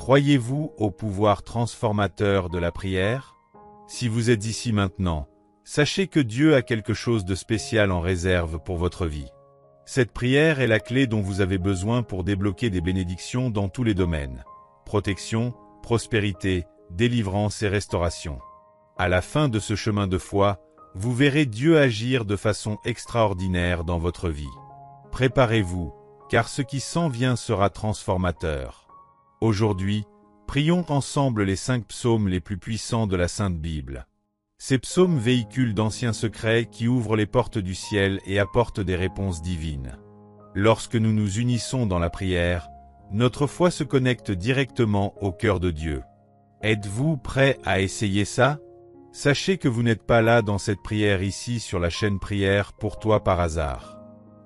Croyez-vous au pouvoir transformateur de la prière? Si vous êtes ici maintenant, sachez que Dieu a quelque chose de spécial en réserve pour votre vie. Cette prière est la clé dont vous avez besoin pour débloquer des bénédictions dans tous les domaines. Protection, prospérité, délivrance et restauration. À la fin de ce chemin de foi, vous verrez Dieu agir de façon extraordinaire dans votre vie. Préparez-vous, car ce qui s'en vient sera transformateur. Aujourd'hui, prions ensemble les 5 psaumes les plus puissants de la Sainte Bible. Ces psaumes véhiculent d'anciens secrets qui ouvrent les portes du ciel et apportent des réponses divines. Lorsque nous nous unissons dans la prière, notre foi se connecte directement au cœur de Dieu. Êtes-vous prêt à essayer ça? Sachez que vous n'êtes pas là dans cette prière ici sur la chaîne Prière pour toi par hasard.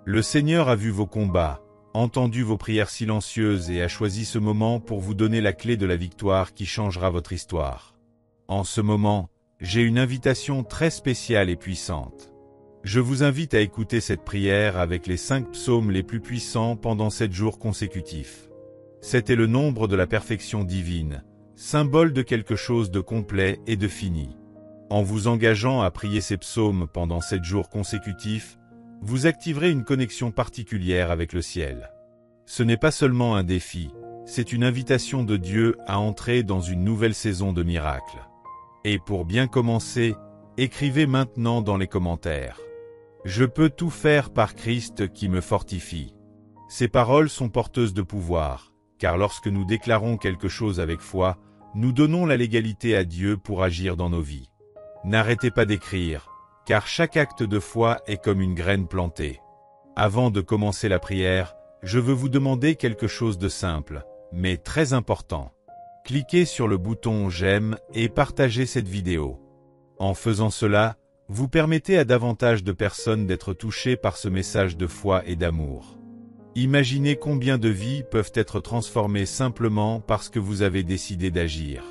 Le Seigneur a vu vos combats, entendu vos prières silencieuses et a choisi ce moment pour vous donner la clé de la victoire qui changera votre histoire. En ce moment, j'ai une invitation très spéciale et puissante. Je vous invite à écouter cette prière avec les 5 psaumes les plus puissants pendant 7 jours consécutifs. 7 est le nombre de la perfection divine, symbole de quelque chose de complet et de fini. En vous engageant à prier ces psaumes pendant 7 jours consécutifs, vous activerez une connexion particulière avec le ciel. Ce n'est pas seulement un défi, c'est une invitation de Dieu à entrer dans une nouvelle saison de miracles. Et pour bien commencer, écrivez maintenant dans les commentaires. Je peux tout faire par Christ qui me fortifie. Ces paroles sont porteuses de pouvoir, car lorsque nous déclarons quelque chose avec foi, nous donnons la légalité à Dieu pour agir dans nos vies. N'arrêtez pas d'écrire, car chaque acte de foi est comme une graine plantée. Avant de commencer la prière, je veux vous demander quelque chose de simple, mais très important. Cliquez sur le bouton « J'aime » et partagez cette vidéo. En faisant cela, vous permettez à davantage de personnes d'être touchées par ce message de foi et d'amour. Imaginez combien de vies peuvent être transformées simplement parce que vous avez décidé d'agir.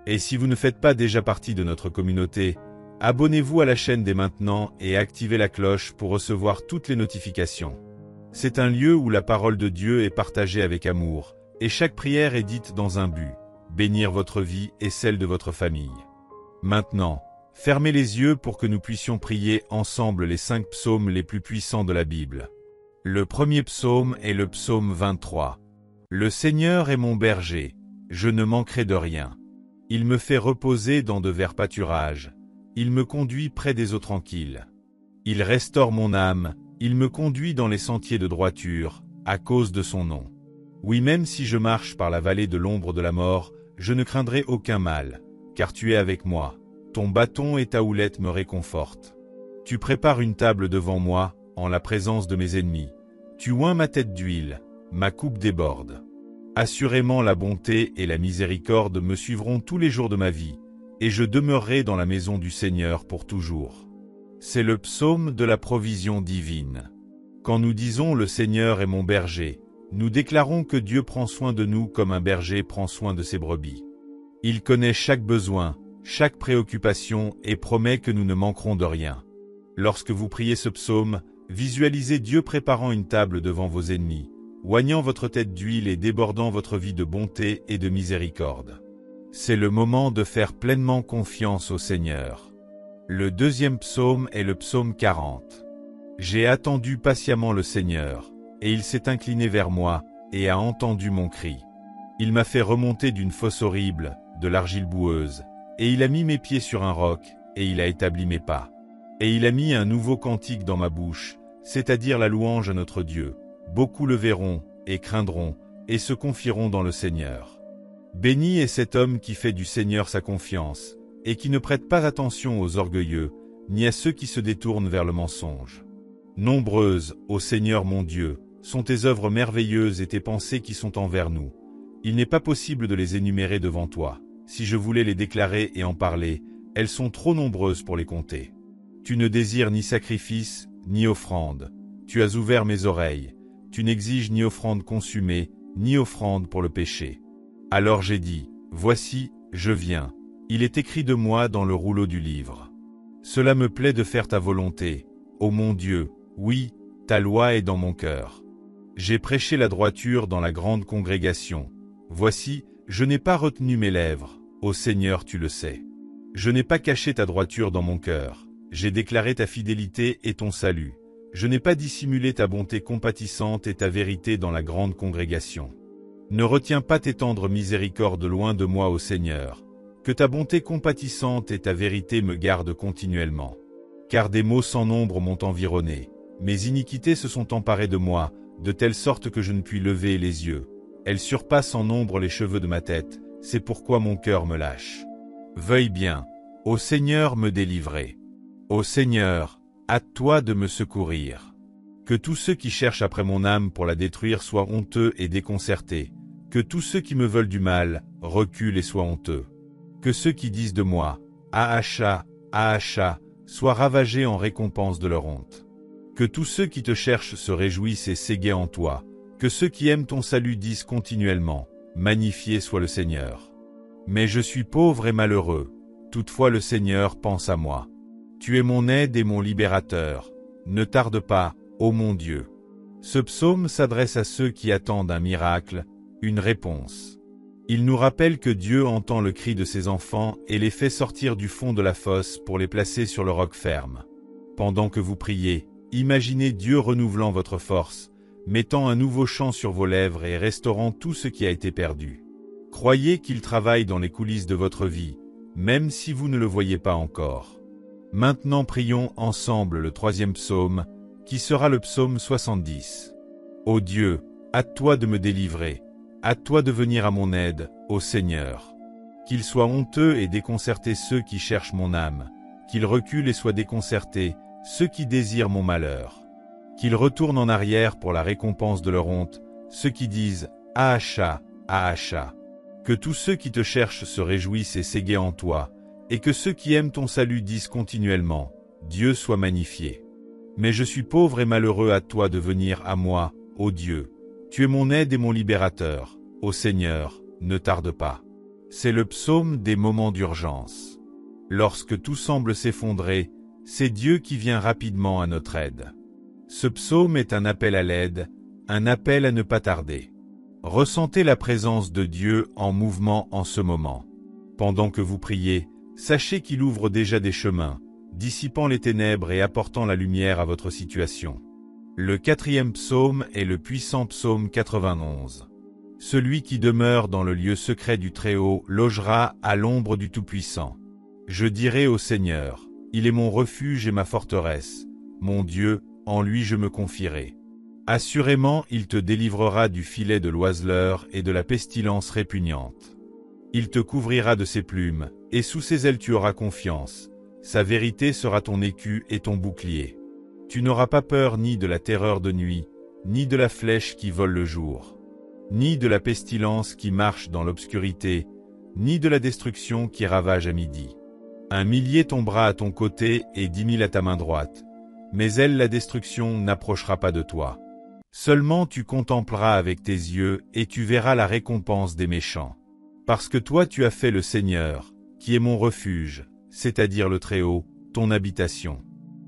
Et si vous ne faites pas déjà partie de notre communauté, abonnez-vous à la chaîne dès maintenant et activez la cloche pour recevoir toutes les notifications. C'est un lieu où la parole de Dieu est partagée avec amour, et chaque prière est dite dans un but, bénir votre vie et celle de votre famille. Maintenant, fermez les yeux pour que nous puissions prier ensemble les 5 psaumes les plus puissants de la Bible. Le premier psaume est le psaume 23. Le Seigneur est mon berger, je ne manquerai de rien. Il me fait reposer dans de verts pâturages. Il me conduit près des eaux tranquilles. Il restaure mon âme, il me conduit dans les sentiers de droiture, à cause de son nom. Oui, même si je marche par la vallée de l'ombre de la mort, je ne craindrai aucun mal, car tu es avec moi. Ton bâton et ta houlette me réconfortent. Tu prépares une table devant moi, en la présence de mes ennemis. Tu oins ma tête d'huile, ma coupe déborde. Assurément la bonté et la miséricorde me suivront tous les jours de ma vie, et je demeurerai dans la maison du Seigneur pour toujours. C'est le psaume de la provision divine. Quand nous disons « Le Seigneur est mon berger », nous déclarons que Dieu prend soin de nous comme un berger prend soin de ses brebis. Il connaît chaque besoin, chaque préoccupation et promet que nous ne manquerons de rien. Lorsque vous priez ce psaume, visualisez Dieu préparant une table devant vos ennemis, oignant votre tête d'huile et débordant votre vie de bonté et de miséricorde. C'est le moment de faire pleinement confiance au Seigneur. Le deuxième psaume est le psaume 40. J'ai attendu patiemment le Seigneur, et il s'est incliné vers moi, et a entendu mon cri. Il m'a fait remonter d'une fosse horrible, de l'argile boueuse, et il a mis mes pieds sur un roc, et il a établi mes pas. Et il a mis un nouveau cantique dans ma bouche, c'est-à-dire la louange à notre Dieu. Beaucoup le verront, et craindront, et se confieront dans le Seigneur. Béni est cet homme qui fait du Seigneur sa confiance, et qui ne prête pas attention aux orgueilleux, ni à ceux qui se détournent vers le mensonge. Nombreuses, ô Seigneur mon Dieu, sont tes œuvres merveilleuses et tes pensées qui sont envers nous. Il n'est pas possible de les énumérer devant toi. Si je voulais les déclarer et en parler, elles sont trop nombreuses pour les compter. Tu ne désires ni sacrifice, ni offrande. Tu as ouvert mes oreilles. Tu n'exiges ni offrande consumée, ni offrande pour le péché. Alors j'ai dit, voici, je viens. Il est écrit de moi dans le rouleau du livre. Cela me plaît de faire ta volonté, ô mon Dieu, oui, ta loi est dans mon cœur. J'ai prêché la droiture dans la grande congrégation. Voici, Je n'ai pas retenu mes lèvres, ô Seigneur, tu le sais. Je n'ai pas caché ta droiture dans mon cœur. J'ai déclaré ta fidélité et ton salut. Je n'ai pas dissimulé ta bonté compatissante et ta vérité dans la grande congrégation. Ne retiens pas tes tendres miséricordes loin de moi, ô Seigneur. Que ta bonté compatissante et ta vérité me gardent continuellement. Car des maux sans nombre m'ont environné. Mes iniquités se sont emparées de moi, de telle sorte que je ne puis lever les yeux. Elles surpassent en nombre les cheveux de ma tête, c'est pourquoi mon cœur me lâche. Veuille bien, ô Seigneur, me délivrer. Ô Seigneur, hâte-toi de me secourir. Que tous ceux qui cherchent après mon âme pour la détruire soient honteux et déconcertés. Que tous ceux qui me veulent du mal reculent et soient honteux. Que ceux qui disent de moi, Ahacha, Ahacha, soient ravagés en récompense de leur honte. Que tous ceux qui te cherchent se réjouissent et s'égaient en toi. Que ceux qui aiment ton salut disent continuellement, magnifié soit le Seigneur. Mais je suis pauvre et malheureux. Toutefois le Seigneur pense à moi. Tu es mon aide et mon libérateur. Ne tarde pas, ô mon Dieu. Ce psaume s'adresse à ceux qui attendent un miracle, une réponse. Il nous rappelle que Dieu entend le cri de ses enfants et les fait sortir du fond de la fosse pour les placer sur le roc ferme. Pendant que vous priez, imaginez Dieu renouvelant votre force, mettant un nouveau chant sur vos lèvres et restaurant tout ce qui a été perdu. Croyez qu'il travaille dans les coulisses de votre vie, même si vous ne le voyez pas encore. Maintenant prions ensemble le 3e psaume, qui sera le psaume 70. Ô Dieu, hâte-toi de me délivrer, hâte-toi de venir à mon aide, ô Seigneur. Qu'ils soient honteux et déconcertés ceux qui cherchent mon âme, qu'ils reculent et soient déconcertés ceux qui désirent mon malheur. Qu'ils retournent en arrière pour la récompense de leur honte, ceux qui disent « Ahacha, Ahacha ». Que tous ceux qui te cherchent se réjouissent et s'égaient en toi, et que ceux qui aiment ton salut disent continuellement « Dieu soit magnifié ». Mais je suis pauvre et malheureux, à toi de venir à moi, ô Dieu. Tu es mon aide et mon libérateur, ô Seigneur, ne tarde pas. C'est le psaume des moments d'urgence. Lorsque tout semble s'effondrer, c'est Dieu qui vient rapidement à notre aide. Ce psaume est un appel à l'aide, un appel à ne pas tarder. Ressentez la présence de Dieu en mouvement en ce moment. Pendant que vous priez, sachez qu'il ouvre déjà des chemins, dissipant les ténèbres et apportant la lumière à votre situation. Le 4e psaume est le puissant psaume 91. Celui qui demeure dans le lieu secret du Très-Haut logera à l'ombre du Tout-Puissant. Je dirai au Seigneur, il est mon refuge et ma forteresse, mon Dieu, en lui je me confierai. Assurément il te délivrera du filet de l'oiseleur et de la pestilence répugnante. Il te couvrira de ses plumes, et sous ses ailes tu auras confiance. Sa vérité sera ton écu et ton bouclier. Tu n'auras pas peur ni de la terreur de nuit, ni de la flèche qui vole le jour, ni de la pestilence qui marche dans l'obscurité, ni de la destruction qui ravage à midi. 1 millier tombera à ton côté et 10 000 à ta main droite, mais elle, la destruction, n'approchera pas de toi. Seulement tu contempleras avec tes yeux et tu verras la récompense des méchants. Parce que toi tu as fait le Seigneur, qui est mon refuge, c'est-à-dire le Très-Haut, ton habitation.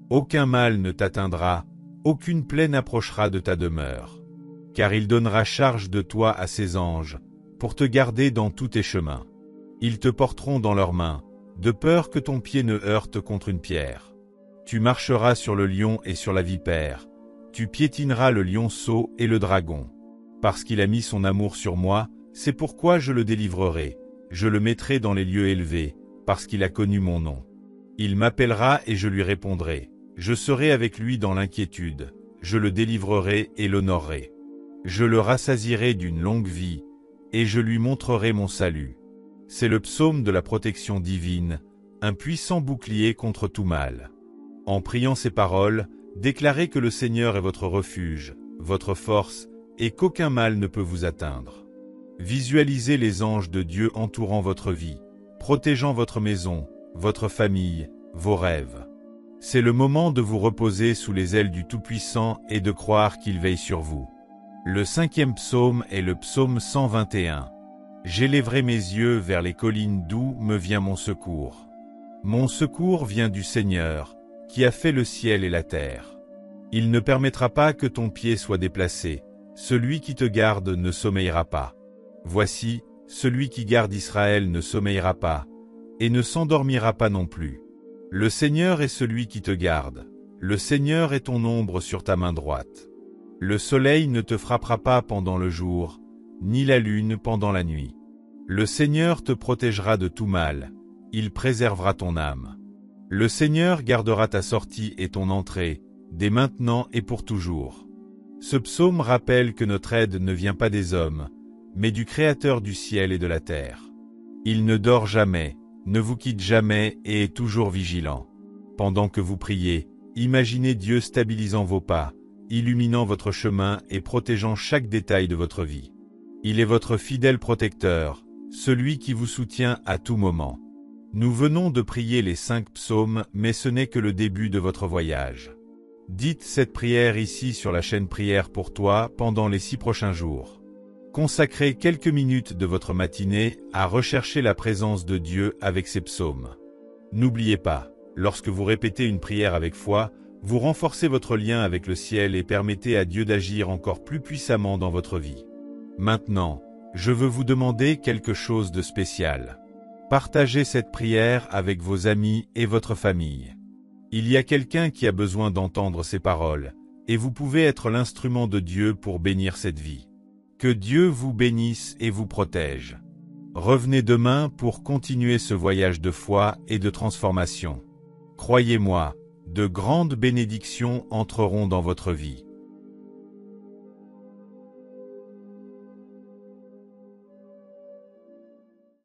Aucun mal ne t'atteindra, aucune plaie n'approchera de ta demeure. Car il donnera charge de toi à ses anges, pour te garder dans tous tes chemins. Ils te porteront dans leurs mains, de peur que ton pied ne heurte contre une pierre. Tu marcheras sur le lion et sur la vipère, tu piétineras le lionceau et le dragon. Parce qu'il a mis son amour sur moi, c'est pourquoi je le délivrerai, je le mettrai dans les lieux élevés, parce qu'il a connu mon nom. Il m'appellera et je lui répondrai, je serai avec lui dans l'inquiétude, je le délivrerai et l'honorerai. Je le rassasierai d'une longue vie, et je lui montrerai mon salut. C'est le psaume de la protection divine, un puissant bouclier contre tout mal. En priant ces paroles, déclarez que le Seigneur est votre refuge, votre force, et qu'aucun mal ne peut vous atteindre. Visualisez les anges de Dieu entourant votre vie, protégeant votre maison, votre famille, vos rêves. C'est le moment de vous reposer sous les ailes du Tout-Puissant et de croire qu'il veille sur vous. Le 5e psaume est le psaume 121. J'élèverai mes yeux vers les collines d'où me vient mon secours. Mon secours vient du Seigneur, qui a fait le ciel et la terre. Il ne permettra pas que ton pied soit déplacé, celui qui te garde ne sommeillera pas. Voici, celui qui garde Israël ne sommeillera pas, et ne s'endormira pas non plus. Le Seigneur est celui qui te garde. Le Seigneur est ton ombre sur ta main droite. Le soleil ne te frappera pas pendant le jour, ni la lune pendant la nuit. Le Seigneur te protégera de tout mal, il préservera ton âme. Le Seigneur gardera ta sortie et ton entrée, dès maintenant et pour toujours. Ce psaume rappelle que notre aide ne vient pas des hommes, mais du Créateur du ciel et de la terre. Il ne dort jamais, ne vous quitte jamais et est toujours vigilant. Pendant que vous priez, imaginez Dieu stabilisant vos pas, illuminant votre chemin et protégeant chaque détail de votre vie. Il est votre fidèle protecteur, celui qui vous soutient à tout moment. Nous venons de prier les 5 psaumes, mais ce n'est que le début de votre voyage. Dites cette prière ici sur la chaîne Prière pour toi pendant les 6 prochains jours. Consacrez quelques minutes de votre matinée à rechercher la présence de Dieu avec ces psaumes. N'oubliez pas, lorsque vous répétez une prière avec foi, vous renforcez votre lien avec le ciel et permettez à Dieu d'agir encore plus puissamment dans votre vie. Maintenant, je veux vous demander quelque chose de spécial. Partagez cette prière avec vos amis et votre famille. Il y a quelqu'un qui a besoin d'entendre ces paroles, et vous pouvez être l'instrument de Dieu pour bénir cette vie. Que Dieu vous bénisse et vous protège. Revenez demain pour continuer ce voyage de foi et de transformation. Croyez-moi, de grandes bénédictions entreront dans votre vie.